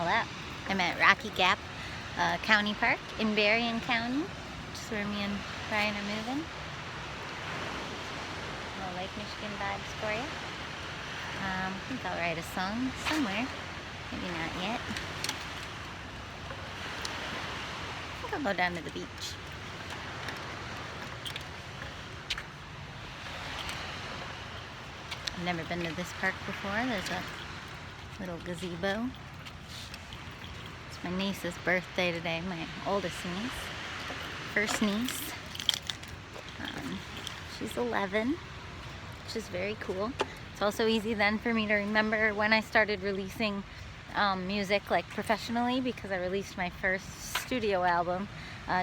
all that. I'm at Rocky Gap County Park in Berrien County, which is where me and Brian are moving. Little Lake Michigan vibes for you. I think I'll write a song somewhere. Maybe not yet. I think I'll go down to the beach. I've never been to this park before. There's a little gazebo. It's my niece's birthday today, my oldest niece, first niece. She's 11, which is very cool. It's also easy then for me to remember when I started releasing music like professionally, because I released my first studio album,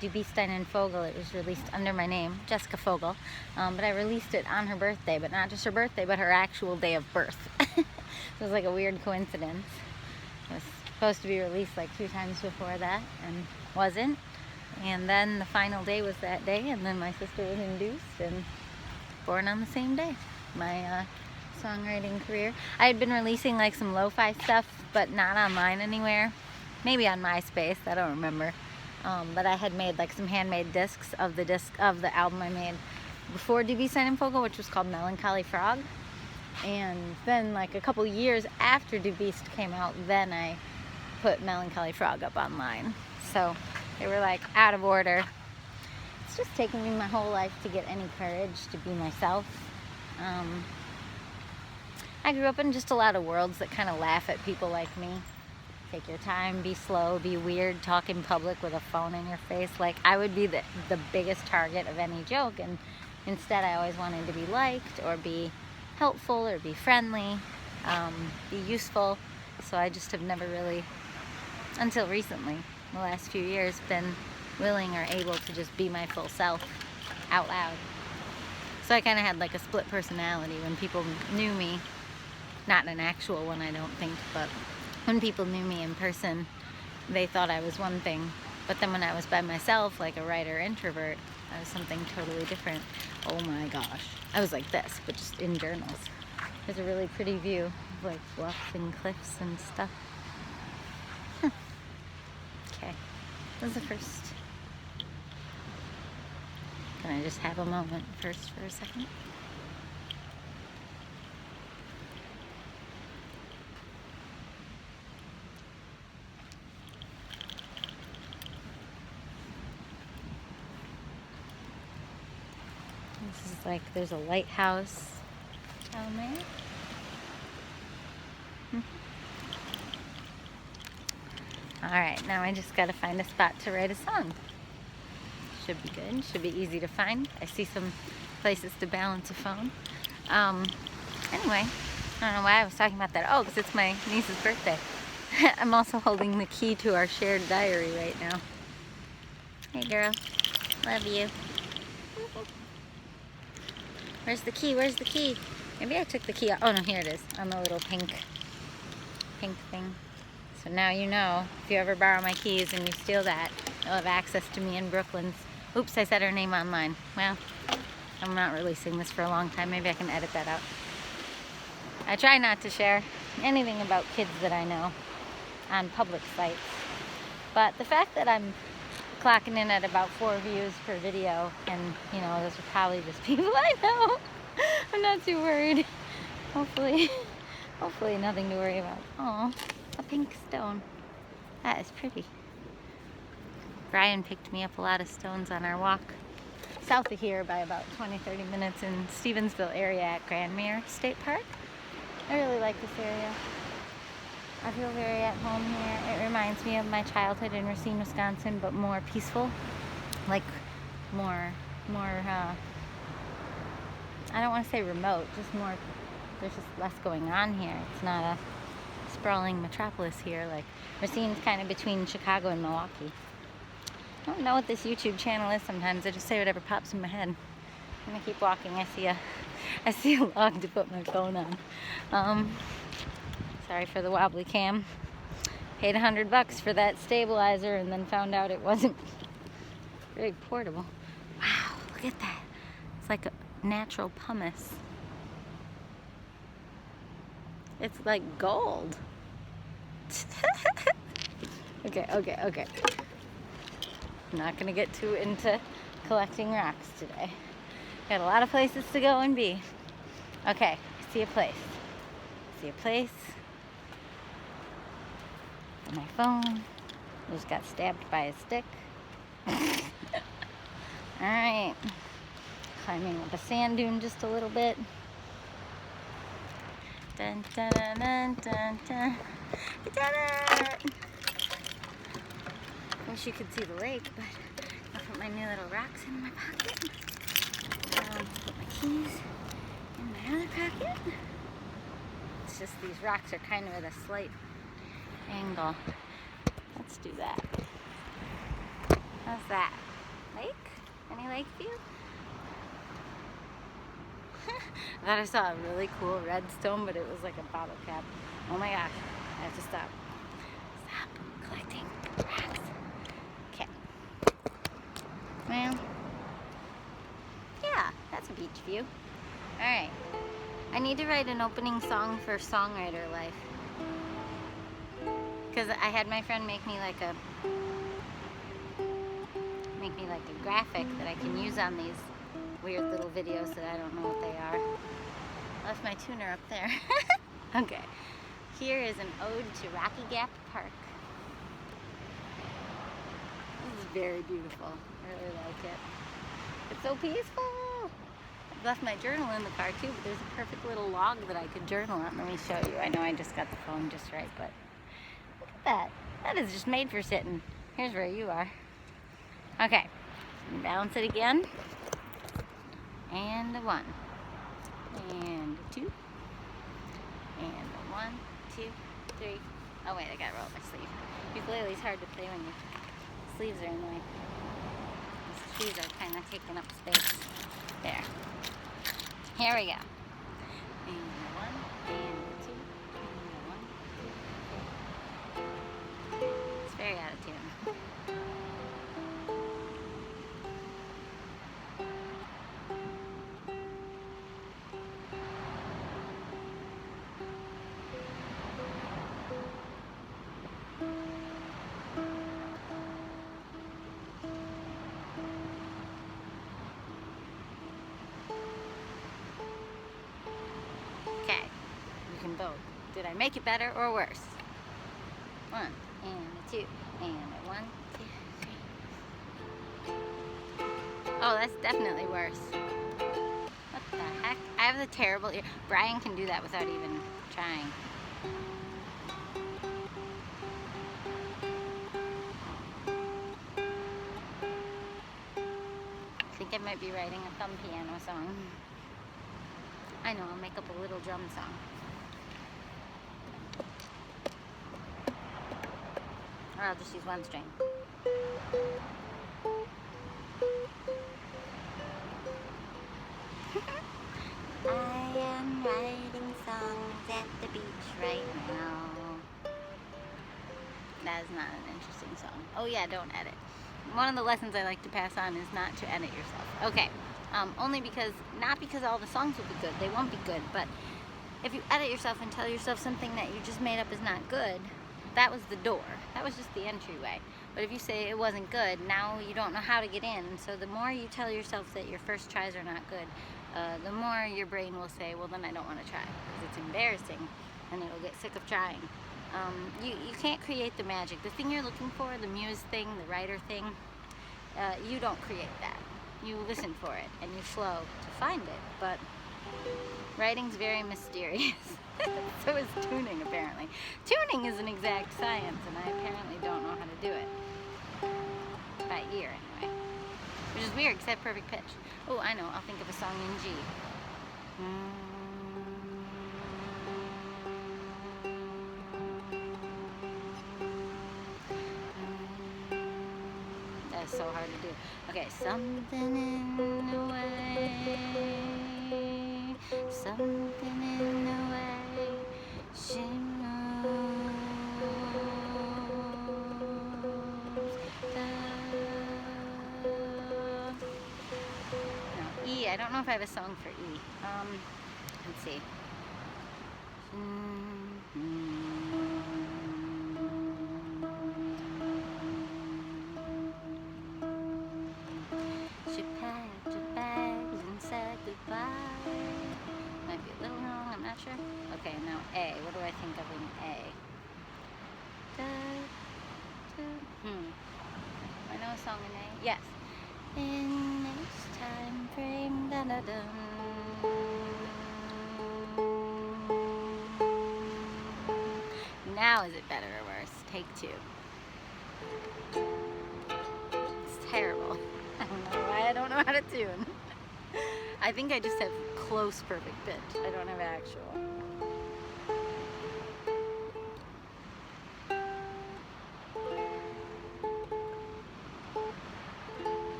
Du Bistine and Fogel. It was released under my name, Jessica Fogel, but I released it on her birthday, but not just her birthday, but her actual day of birth. It was like a weird coincidence. It was supposed to be released like 2 times before that and wasn't, and then the final day was that day, and then my sister was induced and born on the same day. My songwriting career. I had been releasing like some lo-fi stuff, but not online anywhere. Maybe on MySpace, I don't remember. But I had made like some handmade discs of the album I made before Du Bistine and Fogel, which was called Melancholy Frog. And then like a couple years after Du Bist came out, then I put Melancholy Frog up online. So they were like out of order. It's just taken me my whole life to get any courage to be myself. I grew up in just a lot of worlds that kind of laugh at people like me. Take your time, be slow, be weird, talk in public with a phone in your face. Like, I would be the biggest target of any joke, and instead I always wanted to be liked or be helpful or be friendly, be useful. So I just have never really, until recently, the last few years, been willing or able to just be my full self out loud. So I kind of had like a split personality when people knew me. Not an actual one, I don't think, but when people knew me in person, they thought I was one thing. But then when I was by myself, like a writer introvert, I was something totally different. Oh my gosh. I was like this, but just in journals. There's a really pretty view of like bluffs and cliffs and stuff. Okay, that was the first. Can I just have a moment first for a second? This is like, there's a lighthouse down there. Alright, now I just gotta find a spot to write a song. Should be good, should be easy to find. I see some places to balance a phone. Anyway, I don't know why I was talking about that. Oh, because it's my niece's birthday. I'm also holding the key to our shared diary right now. Hey girl, love you. Where's the key? Where's the key? Maybe I took the key out. Oh no, here it is, on the little pink thing. So now you know, if you ever borrow my keys and you steal that, you'll have access to me in Brooklyn's. Oops, I said her name online. Well, I'm not releasing this for a long time. Maybe I can edit that out. I try not to share anything about kids that I know on public sites. But the fact that I'm clocking in at about 4 views per video, and you know, those are probably just people I know. I'm not too worried. Hopefully nothing to worry about. Oh, a pink stone. That is pretty. Brian picked me up a lot of stones on our walk south of here by about 20-30 minutes in Stevensville area at Grandmere State Park. I really like this area. I feel very at home here. It reminds me of my childhood in Racine, Wisconsin, but more peaceful. Like more I don't want to say remote, just more, there's just less going on here. It's not a sprawling metropolis here. Like Racine's kind of between Chicago and Milwaukee. I don't know what this YouTube channel is sometimes. I just say whatever pops in my head. I'm gonna keep walking. I see a log to put my phone on. Sorry for the wobbly cam. Paid $100 for that stabilizer and then found out it wasn't very portable. Wow, look at that. It's like a natural pumice. It's like gold. Okay. I'm not gonna get too into collecting rocks today. Got a lot of places to go and be. Okay, I see a place. On my phone. Just got stabbed by a stick. Alright. Climbing up a sand dune just a little bit. Dun, dun, dun, dun, dun, dun. Wish you could see the lake, but I'll put my new little rocks in my pocket. Put my keys in my other pocket. It's just these rocks are kind of at a slight angle. Let's do that. How's that? Lake? Any lake view? I thought I saw a really cool redstone, but it was like a bottle cap. Oh my gosh, I have to stop. Stop collecting rocks. Okay. Well, yeah, that's a beach view. Alright. I need to write an opening song for Songwriter Life. Because I had my friend make me like a graphic that I can use on these weird little videos that I don't know what they are. I left my tuner up there. Okay. Here is an ode to Rocky Gap Park. This is very beautiful. I really like it. It's so peaceful. I've left my journal in the car too, but there's a perfect little log that I could journal on. Let me show you. I know I just got the phone just right, but look at that. That is just made for sitting. Here's where you are. Okay. Balance it again. And a 1. And a 2. And a 1, 2, 3. Oh wait, I gotta roll up my sleeve. Ukulele's hard to play when your sleeves are in the way. These trees are kind of taking up space. There. Here we go. And a 1, and a 2, and a 1, 2. It's very out of tune. Okay, you can vote. Did I make it better or worse? 1, and a 2, and a 1, 2, 3. Oh, that's definitely worse. What the heck? I have the terrible ear. Brian can do that without even trying. I think I might be writing a thumb piano song. I know, I'll make up a little drum song. Or I'll just use one string. I am writing songs at the beach right now. That is not an interesting song. Oh yeah, don't edit. One of the lessons I like to pass on is not to edit yourself. Okay. Only because, not because all the songs will be good, they won't be good, but if you edit yourself and tell yourself something that you just made up is not good, that was the door. That was just the entryway. But if you say it wasn't good, now you don't know how to get in. So the more you tell yourself that your first tries are not good, the more your brain will say, well then I don't want to try, because it's embarrassing, and it'll get sick of trying. You can't create the magic. The thing you're looking for, the muse thing, the writer thing, you don't create that. You listen for it, and you flow to find it, but writing's very mysterious. So is tuning, apparently. Tuning is an exact science, and I apparently don't know how to do it. By ear, anyway. Which is weird, because I have perfect pitch. Oh, I know, I'll think of a song in G. That's so hard to do. Okay, something in the way, something in the way she moves. No, E. I don't know if I have a song for E. Let's see. Yes. In this time frame, dun dun dun. Now is it better or worse? Take two. It's terrible. I don't know why I don't know how to tune. I think I just have close perfect pitch. I don't have actual.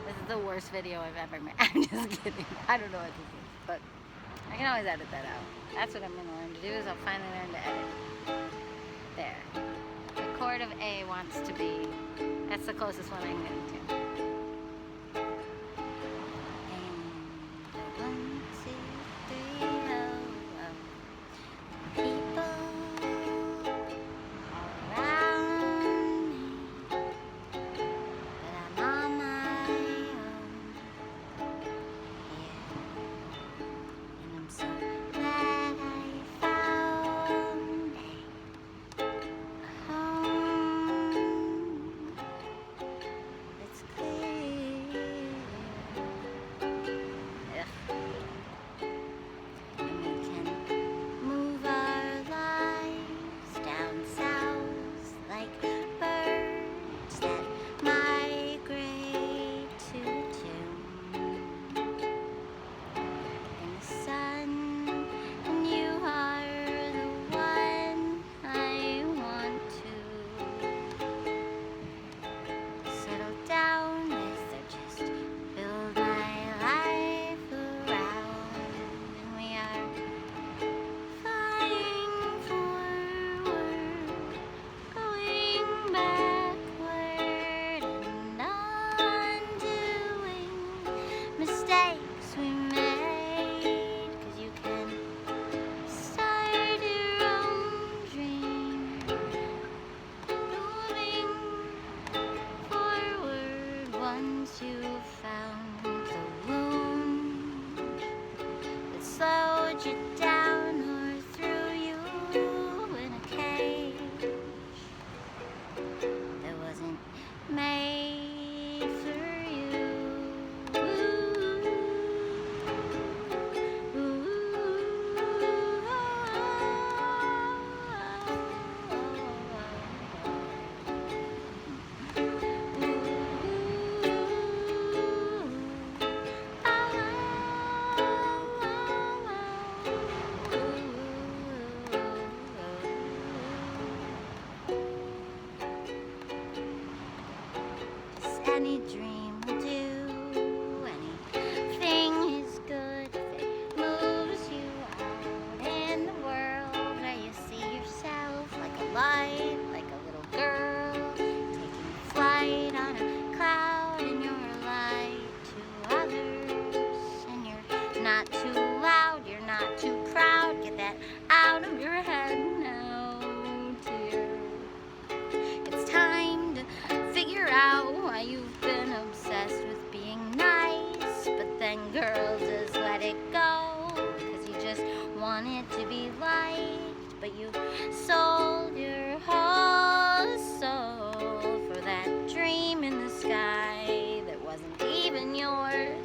This is the worst video I've ever made. I'm just kidding. I don't know what this is, but I can always edit that out. That's what I'm going to learn to do, is I'll finally learn to edit. There. The chord of A wants to be, that's the closest one I'm getting to. You down or threw you in a cage that wasn't made for you. Any dream will do, anything is good if it moves you out in the world where you see yourself like a light, like a little girl, taking flight on a cloud, and you're a light to others, and you're not too loud, you're not too proud, get that out of your head now, dear. It's time to figure out why you've been obsessed with being nice, but then girl, just let it go, cause you just want it to be liked, but you sold your whole soul for that dream in the sky that wasn't even yours.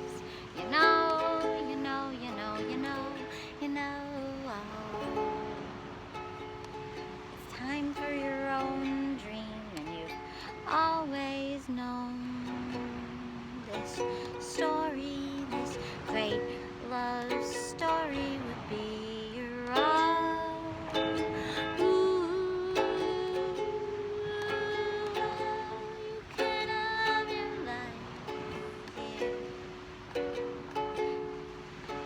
You know, you know, you know, you know, you know. It's time for your own dream, and you've always known this story, this great love story would be your own. Ooh, you can love your life, dear.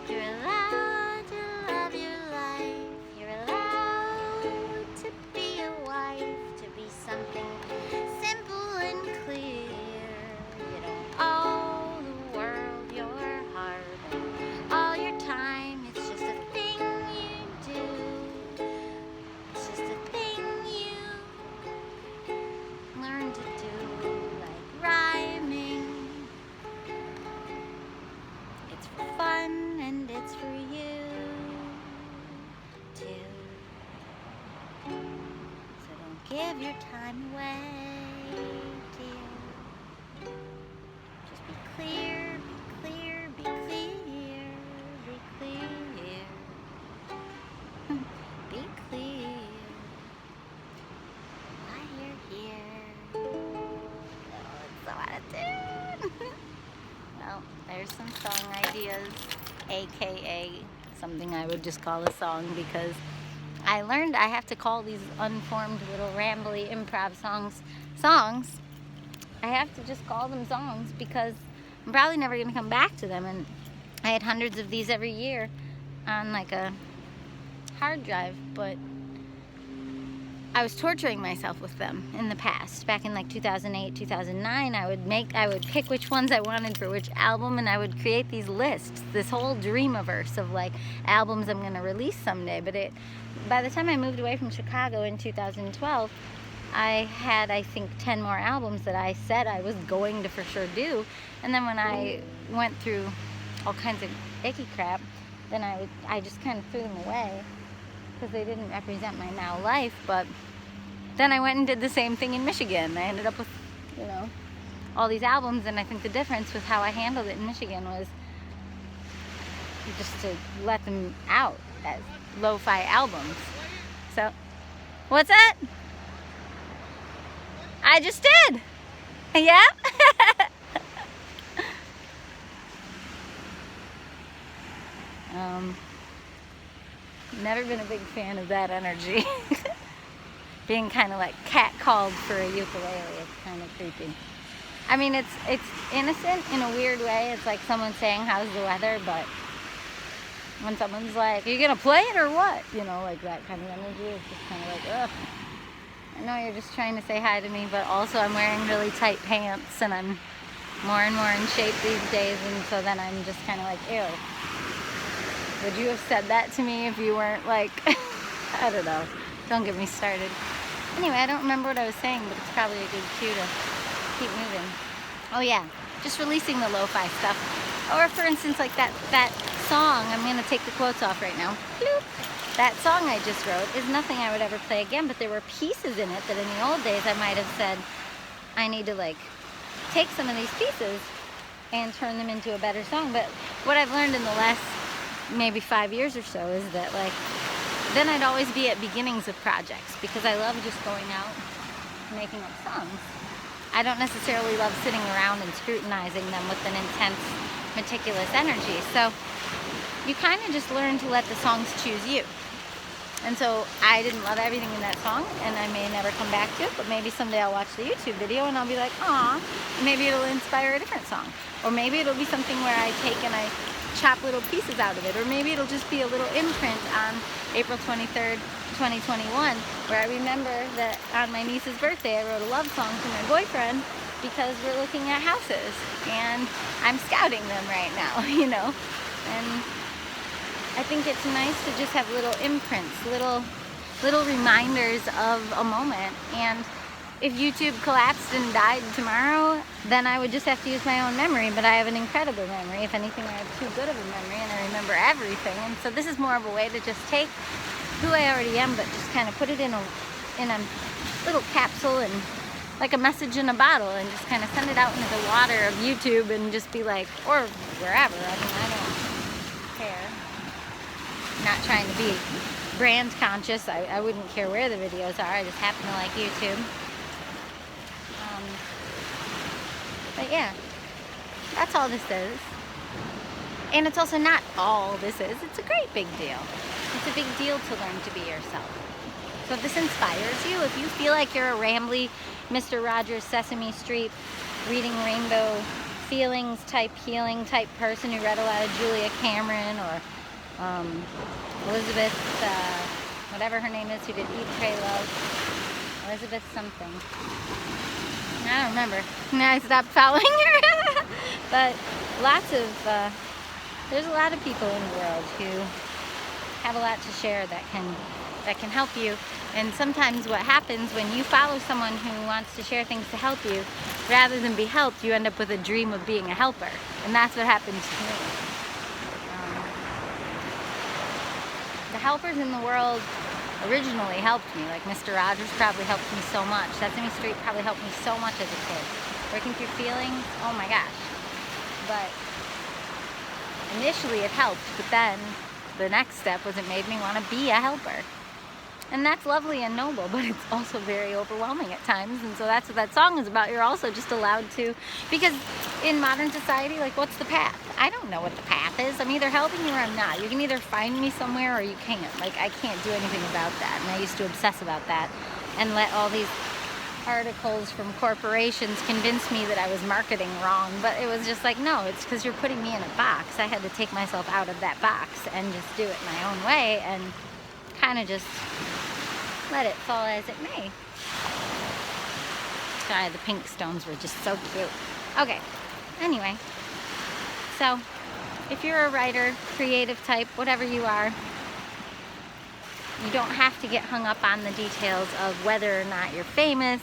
You're allowed to love your life. You're allowed to be a wife, to be something simple and clear. You don't owe the world your heart and all your time. It's just a thing you do. It's just a thing you learn to do, like rhyming. It's for fun and it's for you too. So don't give your time away, dear. clear, be clear, be clear, be clear. Be clear. Why you're here. Oh, it's so out of tune. Well, there's some song ideas, aka something I would just call a song, because I learned I have to call these unformed little rambly improv songs. I have to just call them songs because I'm probably never going to come back to them. And I had hundreds of these every year on like a hard drive, but I was torturing myself with them in the past. Back in like 2008, 2009, I would pick which ones I wanted for which album, and I would create these lists, this whole dreamiverse of like albums I'm going to release someday. But by the time I moved away from Chicago in 2012, I had, I think, 10 more albums that I said I was going to for sure do. And then when I went through all kinds of icky crap, then I just kind of threw them away because they didn't represent my now life. But then I went and did the same thing in Michigan. I ended up with, all these albums, and I think the difference with how I handled it in Michigan was just to let them out as lo-fi albums. So, what's that? I just did. Yeah? Never been a big fan of that energy. Being kind of like catcalled for a ukulele is kind of creepy. I mean, it's innocent in a weird way. It's like someone saying, "How's the weather?" But when someone's like, "Are you gonna play it or what?" Like that kind of energy. It's just kind of like, ugh. I know you're just trying to say hi to me, but also I'm wearing really tight pants and I'm more and more in shape these days, and so then I'm just kind of like, ew. Would you have said that to me if you weren't like, I don't know. Don't get me started. Anyway, I don't remember what I was saying, but it's probably a good cue to keep moving. Oh yeah, just releasing the lo-fi stuff. Or for instance, like that song, I'm going to take the quotes off right now. Bloop. That song I just wrote is nothing I would ever play again, but there were pieces in it that in the old days I might have said, I need to like take some of these pieces and turn them into a better song. But what I've learned in the last maybe 5 years or so is that like, then I'd always be at beginnings of projects because I love just going out and making up songs. I don't necessarily love sitting around and scrutinizing them with an intense, meticulous energy. So you kind of just learn to let the songs choose you. And so I didn't love everything in that song, and I may never come back to it, but maybe someday I'll watch the YouTube video and I'll be like, aw, maybe it'll inspire a different song. Or maybe it'll be something where I take and I chop little pieces out of it. Or maybe it'll just be a little imprint on April 23rd, 2021, where I remember that on my niece's birthday I wrote a love song to my boyfriend because we're looking at houses and I'm scouting them right now, And I think it's nice to just have little imprints, little reminders of a moment. And if YouTube collapsed and died tomorrow, then I would just have to use my own memory. But I have an incredible memory. If anything, I have too good of a memory and I remember everything. And so this is more of a way to just take who I already am, but just kind of put it in a little capsule and like a message in a bottle, and just kind of send it out into the water of YouTube and just be like, or wherever. I mean, I don't care. Not trying to be brand conscious. I wouldn't care where the videos are. I just happen to like YouTube. But yeah, that's all this is. And it's also not all this is. It's a great big deal. It's a big deal to learn to be yourself. So if this inspires you, if you feel like you're a rambly Mr. Rogers, Sesame Street, reading rainbow feelings type, healing type person who read a lot of Julia Cameron or Elizabeth, whatever her name is, who did Eat, Pray, Love. Elizabeth something. I don't remember. Now I stopped following her. But there's a lot of people in the world who have a lot to share that can help you. And sometimes what happens when you follow someone who wants to share things to help you, rather than be helped, you end up with a dream of being a helper. And that's what happened to me. The helpers in the world originally helped me. Like Mr. Rogers probably helped me so much. Sesame Street probably helped me so much as a kid. Working through feelings, oh my gosh. but initially it helped, but then the next step was it made me want to be a helper. And that's lovely and noble, but it's also very overwhelming at times. And so that's what that song is about. You're also just allowed to, because in modern society, like, what's the path? I don't know what the path is. I'm either helping you or I'm not. You can either find me somewhere or you can't. Like, I can't do anything about that. And I used to obsess about that and let all these articles from corporations convince me that I was marketing wrong. But it was just like, no, it's because you're putting me in a box. I had to take myself out of that box and just do it my own way and kind of just let it fall as it may. Sorry, the pink stones were just so cute. Okay, anyway, so if you're a writer, creative type, whatever you are, you don't have to get hung up on the details of whether or not you're famous,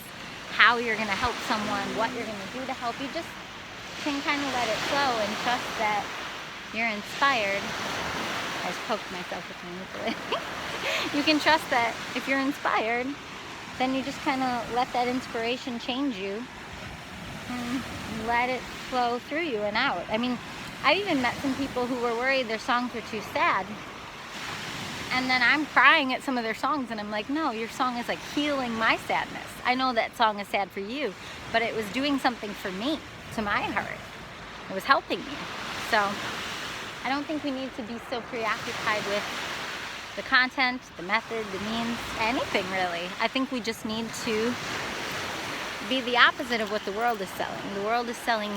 how you're going to help someone, what you're going to do to help. You just can kind of let it flow and trust that you're inspired. I just poked myself with my ukulele. You can trust that if you're inspired, then you just kind of let that inspiration change you and let it flow through you and out. I mean, I've even met some people who were worried their songs were too sad. And then I'm crying at some of their songs and I'm like, no, your song is like healing my sadness. I know that song is sad for you, but it was doing something for me, to my heart. It was helping me. So I don't think we need to be so preoccupied with the content, the method, the means, anything really. I think we just need to be the opposite of what the world is selling. The world is selling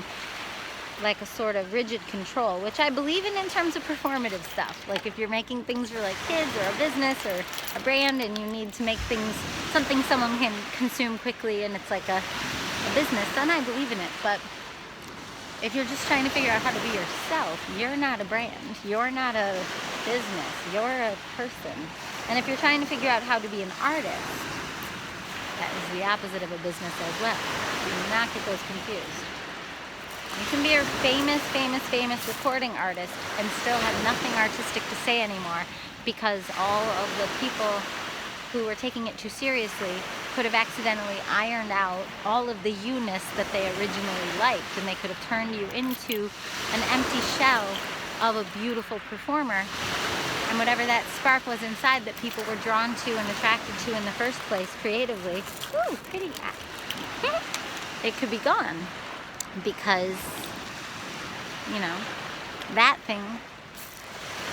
like a sort of rigid control, which I believe in terms of performative stuff. Like if you're making things for like kids or a business or a brand and you need to make things, something someone can consume quickly and it's like a business, then I believe in it. But if you're just trying to figure out how to be yourself, you're not a brand, you're not a business, you're a person. And if you're trying to figure out how to be an artist, that is the opposite of a business as well. Do not get those confused. You can be a famous recording artist and still have nothing artistic to say anymore because all of the people who were taking it too seriously could have accidentally ironed out all of the you-ness that they originally liked, and they could have turned you into an empty shell of a beautiful performer. And whatever that spark was inside that people were drawn to and attracted to in the first place creatively, ooh, pretty, it could be gone because, you know, that thing,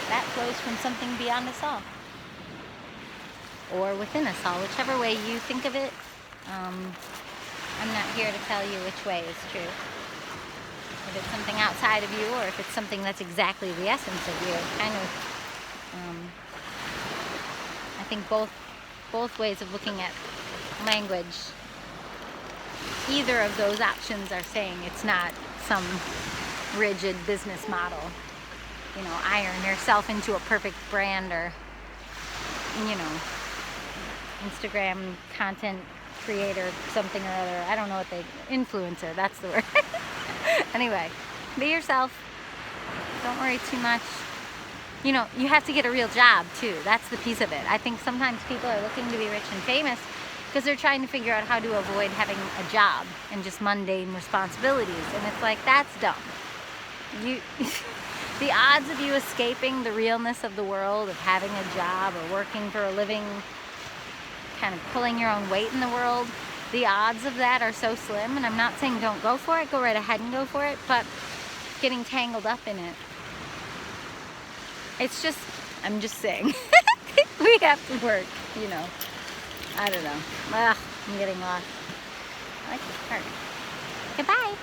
that flows from something beyond us all. Or within us all, whichever way you think of it. I'm not here to tell you which way is true. If it's something outside of you or if it's something that's exactly the essence of you. Kind of, I think both ways of looking at language, either of those options are saying it's not some rigid business model. You know, iron yourself into a perfect brand or, you know, Instagram content creator, something or other. I don't know what influencer, that's the word. Anyway, be yourself. Don't worry too much. You know, you have to get a real job too. That's the piece of it. I think sometimes people are looking to be rich and famous because they're trying to figure out how to avoid having a job and just mundane responsibilities. And it's like, that's dumb. The odds of you escaping the realness of the world, of having a job or working for a living, kind of pulling your own weight in the world, the odds of that are so slim. And I'm not saying don't go for it, go right ahead and go for it, but getting tangled up in it, it's just, I'm just saying, we have to work, you know. I don't know. Ugh, I'm getting lost. I like this part. Goodbye.